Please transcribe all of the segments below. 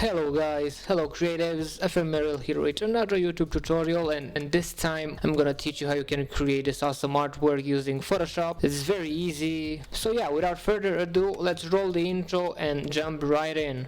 Hello guys, hello creatives, Ephemeral here with another YouTube tutorial, and this time I'm gonna teach you how you can create this awesome artwork using Photoshop. It's very easy. So yeah, without further ado, let's roll the intro and jump right in.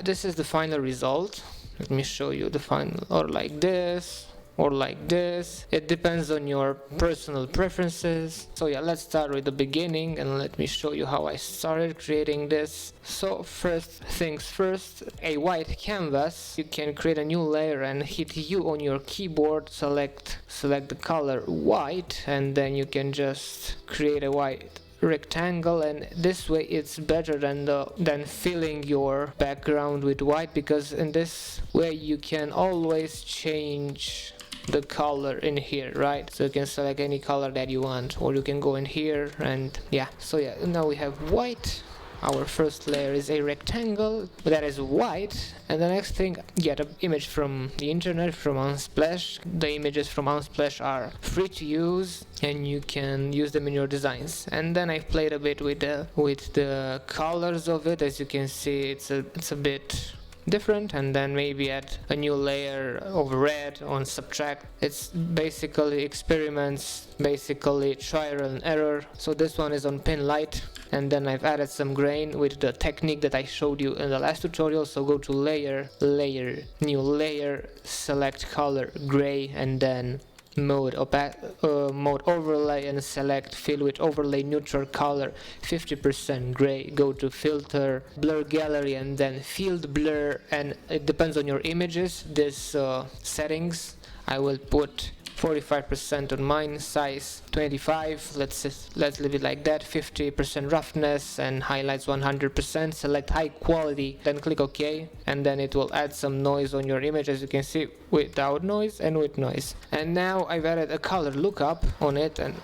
This is the final result. Let me show you the final, or like this, or like this. It depends on your personal preferences. So yeah, let's start with the beginning and let me show you how I started creating this. So first things first, a white canvas. You can create a new layer and hit U on your keyboard, select the color white, and then you can just create a white rectangle, and this way it's better than filling your background with white, because in this way you can always change the color in here, right? So you can select any color that you want, or you can go in here and yeah. So yeah, now we have white. Our first layer is a rectangle that is white, and the next thing, get an image from the internet, from Unsplash. The images from Unsplash are free to use and you can use them in your designs. And then I've played a bit with the colors of it. As you can see, it's a bit different, and then maybe add a new layer of red on subtract. It's basically experiments, basically trial and error. So this one is on pin light, and then I've added some grain with the technique that I showed you in the last tutorial. So go to layer, new layer, select color gray, and then mode overlay, and select fill with overlay neutral color 50% gray. Go to filter, blur gallery, and then field blur, and it depends on your images. This settings I will put 45% on mine, size 25, let's leave it like that. 50% roughness and highlights 100%. Select high quality, then click OK, and then it will add some noise on your image, as you can see, without noise and with noise. And now I've added a color lookup on it, and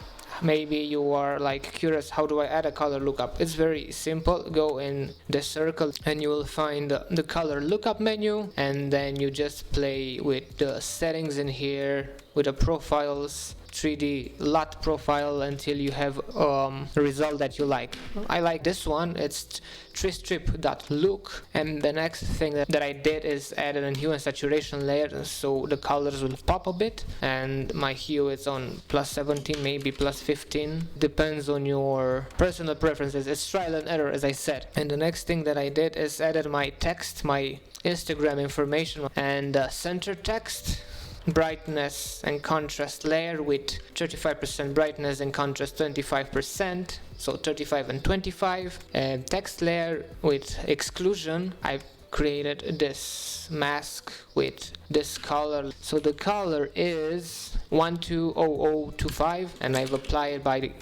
maybe you are like curious, how do I add a color lookup? It's very simple. Go in the circle and you will find the color lookup menu, and then you just play with the settings in here, with the profiles, 3D LUT profile, until you have a result that you like. I like this one. It's treestrip.look. And the next thing that I did is added a hue and saturation layer, so the colors will pop a bit, and my hue is on +17, maybe +15, depends on your personal preferences. It's trial and error, as I said. And the next thing that I did is added my text, my Instagram information, and center text, brightness and contrast layer with 35% brightness and contrast 25%, so 35 and 25. And text layer with exclusion, I've created this mask with this color. So the color is 120025, and I've applied by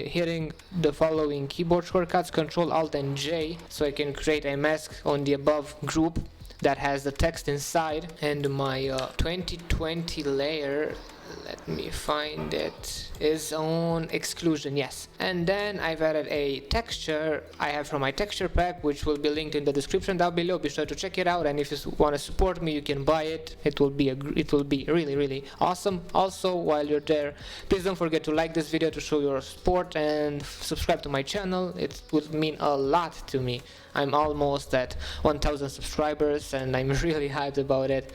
hitting the following keyboard shortcuts, Ctrl Alt and J, so I can create a mask on the above group that has the text inside. And my 2020 layer, let me find it, is on exclusion, yes. And then I've added a texture I have from my texture pack, which will be linked in the description down below. Be sure to check it out, and if you want to support me, you can buy it. It will be really awesome. Also, while you're there, please don't forget to like this video to show your support, and subscribe to my channel. It would mean a lot to me. I'm almost at 1000 subscribers and I'm really hyped about it.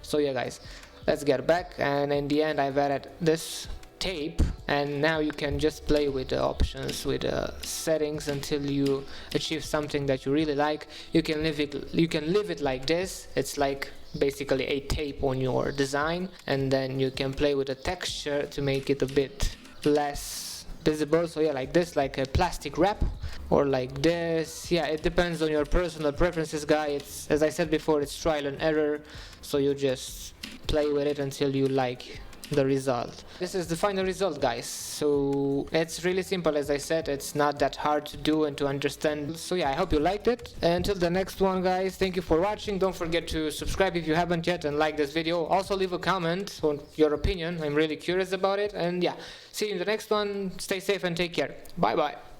So yeah guys, let's get back. And in the end, I've added this tape, and now you can just play with the options, with the settings, until you achieve something that you really like. You can leave it like this. It's like basically a tape on your design, and then you can play with the texture to make it a bit less visible. So yeah, like this, like a plastic wrap, or like this. Yeah, it depends on your personal preferences, guys. As I said before, it's trial and error, so you just play with it until you like the result. This is the final result, guys. So it's really simple. As I said, it's not that hard to do and to understand. So yeah, I hope you liked it. Until the next one, guys, thank you for watching. Don't forget to subscribe if you haven't yet, and like this video. Also leave a comment on your opinion. I'm really curious about it. And yeah, see you in the next one. Stay safe and take care. Bye bye.